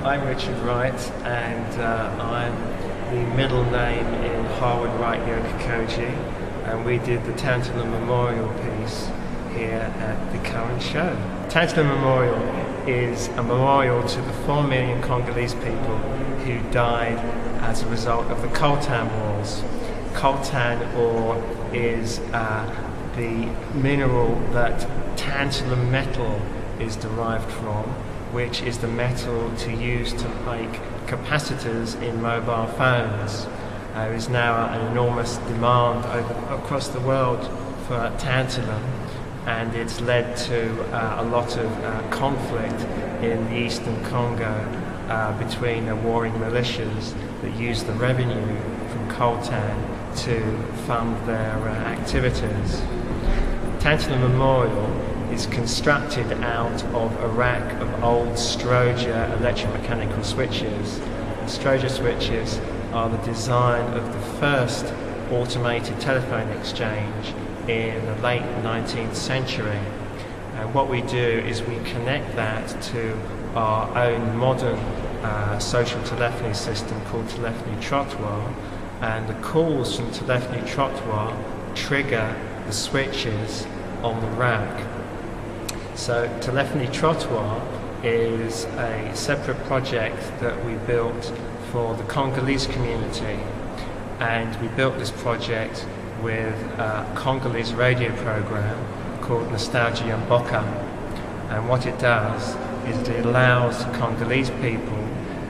I'm Richard Wright, and I'm the middle name in Harwood, Wright and Yokokoji, and we did the Tantalum Memorial piece here at the current show. Tantalum Memorial is a memorial to the 4 million Congolese people who died as a result of the coltan wars. Coltan ore is the mineral that tantalum metal is derived from, which is the metal to use to make capacitors in mobile phones. There is now an enormous demand across the world for tantalum, and it's led to a lot of conflict in the eastern Congo between the warring militias that use the revenue from coltan to fund their activities. Tantalum Memorial is constructed out of a rack of old Strowger electromechanical switches. Strowger switches are the design of the first automated telephone exchange in the late 19th century. And what we do is we connect that to our own modern social telephony system called telephony trottoir, and the calls from telephony trottoir trigger the switches on the rack. So telephony trottoir is a separate project that we built for the Congolese community, and we built this project with a Congolese radio program called Nostalgia Mboka. And what it does is it allows Congolese people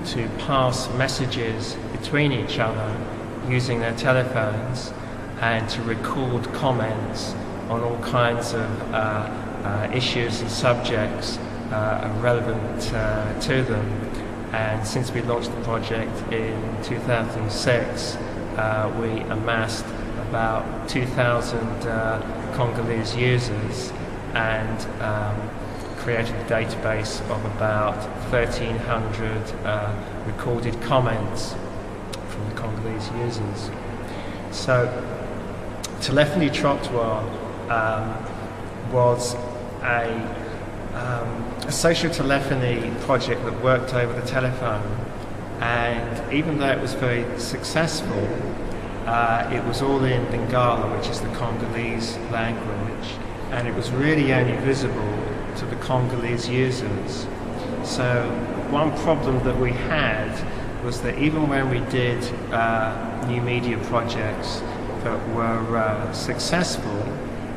to pass messages between each other using their telephones and to record comments on all kinds of issues and subjects relevant to them. And since we launched the project in 2006, we amassed about 2,000 Congolese users and created a database of about 1,300 recorded comments from the Congolese users. So telephony trottoir was a social telephony project that worked over the telephone, and even though it was very successful, it was all in Lingala, which is the Congolese language, and it was really only visible to the Congolese users. So one problem that we had was that even when we did new media projects that were successful,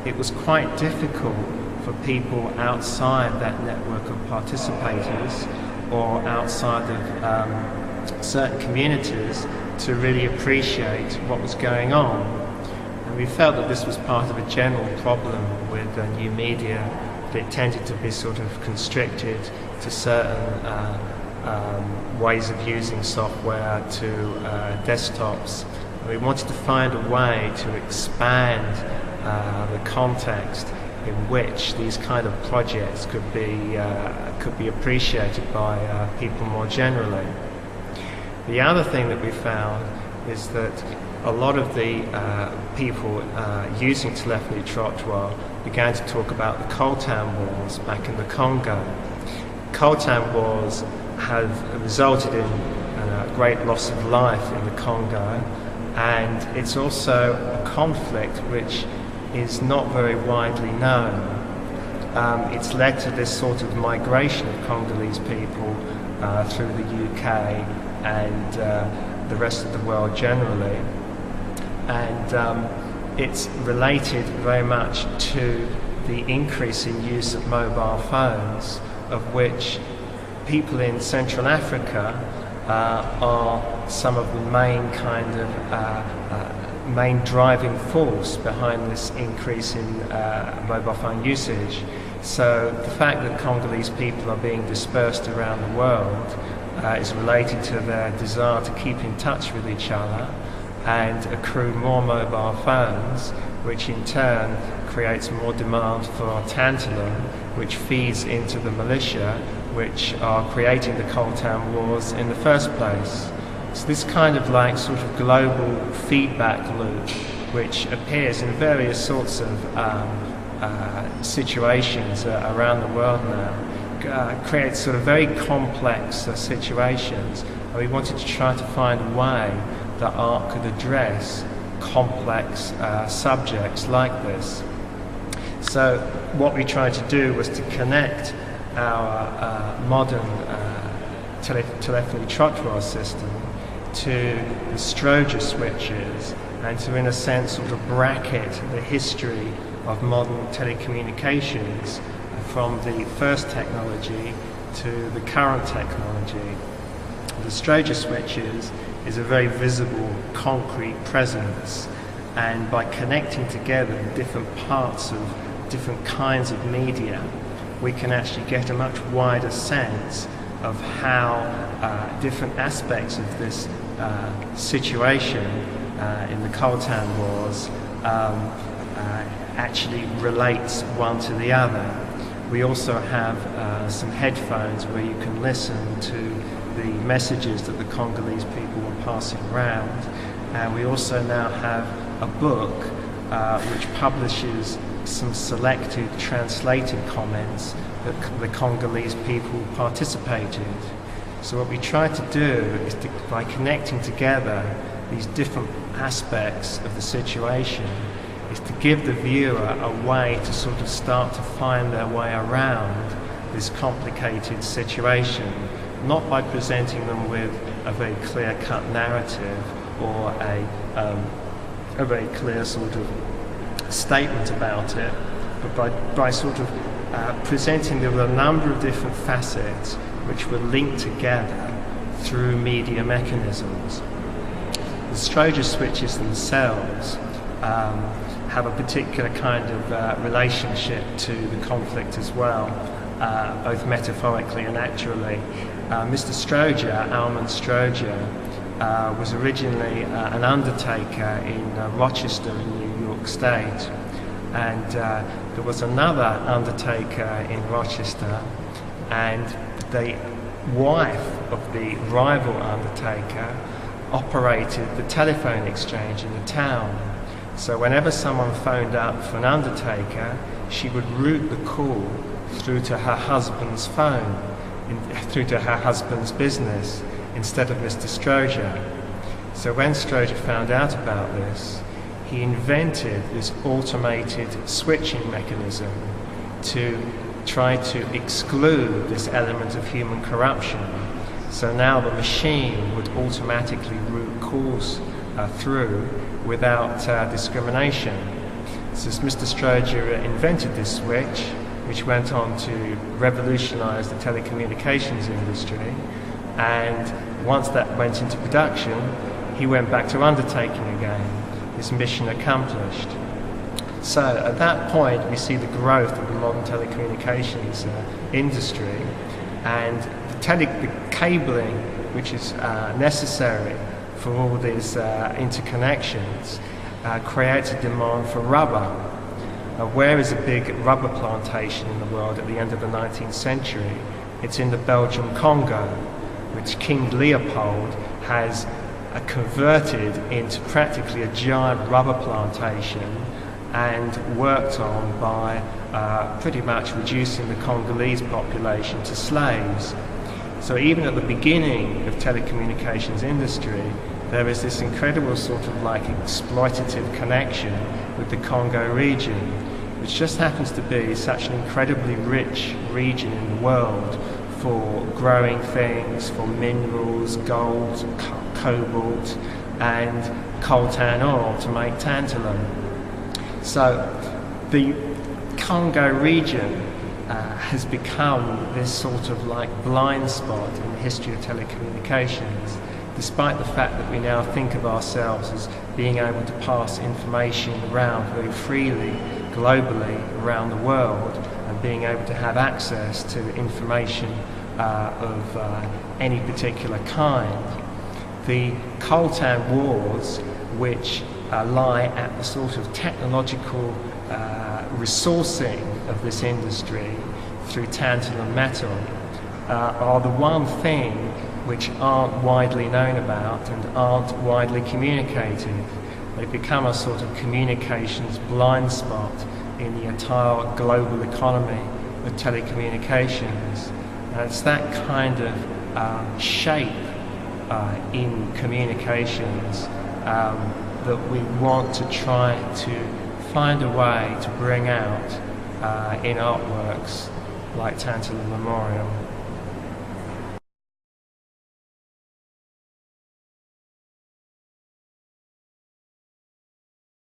it was quite difficult for people outside that network of participators or outside of certain communities to really appreciate what was going on. And we felt that this was part of a general problem with new media, that it tended to be sort of constricted to certain ways of using software, to desktops. And we wanted to find a way to expand the context in which these kind of projects could be appreciated by people more generally. The other thing that we found is that a lot of the people using telephony trottoir began to talk about the coltan wars back in the Congo. Coltan wars have resulted in a great loss of life in the Congo, and it's also a conflict which is not very widely known. It's led to this sort of migration of Congolese people through the UK and the rest of the world generally. And it's related very much to the increase in use of mobile phones, of which people in Central Africa are some of the main kind of main driving force behind this increase in mobile phone usage. So the fact that Congolese people are being dispersed around the world is related to their desire to keep in touch with each other and accrue more mobile phones, which in turn creates more demand for tantalum, which feeds into the militia, which are creating the coltan wars in the first place. So this kind of like sort of global feedback loop, which appears in various sorts of situations around the world now, create sort of very complex situations, and we wanted to try to find a way that art could address complex subjects like this. So what we tried to do was to connect our modern telephony trottoir system to the Strowger switches, and to, in a sense, sort of bracket the history of modern telecommunications from the first technology to the current technology. The Strowger switches is a very visible, concrete presence, and by connecting together different parts of different kinds of media, we can actually get a much wider sense of how different aspects of this situation in the Coltan Wars actually relates one to the other. We also have some headphones where you can listen to the messages that the Congolese people were passing around, and we also now have a book which publishes some selected translated comments that the Congolese people participated. So what we try to do is by connecting together these different aspects of the situation, is to give the viewer a way to sort of start to find their way around this complicated situation, not by presenting them with a very clear-cut narrative or a very clear sort of statement about it, but by sort of presenting them with a number of different facets which were linked together through media mechanisms. The Strowger switches themselves have a particular kind of relationship to the conflict as well, both metaphorically and actually. Mr. Strowger, Almond Strowger, was originally an undertaker in Rochester in New York State, and there was another undertaker in Rochester, and the wife of the rival undertaker operated the telephone exchange in the town. So whenever someone phoned up for an undertaker, she would route the call through to her husband's phone, through to her husband's business, instead of Mr. Strowger. So when Strowger found out about this, he invented this automated switching mechanism to try to exclude this element of human corruption. So now the machine would automatically route calls through without discrimination. So Mr. Strowger invented this switch, which went on to revolutionize the telecommunications industry, and once that went into production, he went back to undertaking again. His mission accomplished. So at that point, we see the growth of the modern telecommunications industry, and the cabling, which is necessary for all these interconnections, creates a demand for rubber. Where is a big rubber plantation in the world at the end of the 19th century? It's in the Belgian Congo, which King Leopold has converted into practically a giant rubber plantation and worked on by pretty much reducing the Congolese population to slaves. So even at the beginning of telecommunications industry, there is this incredible sort of like exploitative connection with the Congo region, which just happens to be such an incredibly rich region in the world for growing things, for minerals, gold, cobalt, and coltan oil to make tantalum. So the Congo region has become this sort of like blind spot in the history of telecommunications, despite the fact that we now think of ourselves as being able to pass information around very freely, globally, around the world, and being able to have access to information of any particular kind. The coltan wars, which lie at the sort of technological resourcing of this industry through tantalum metal, are the one thing which aren't widely known about and aren't widely communicated. They become a sort of communications blind spot in the entire global economy with telecommunications. And it's that kind of shape in communications that we want to try to find a way to bring out in artworks like Tantalum Memorial.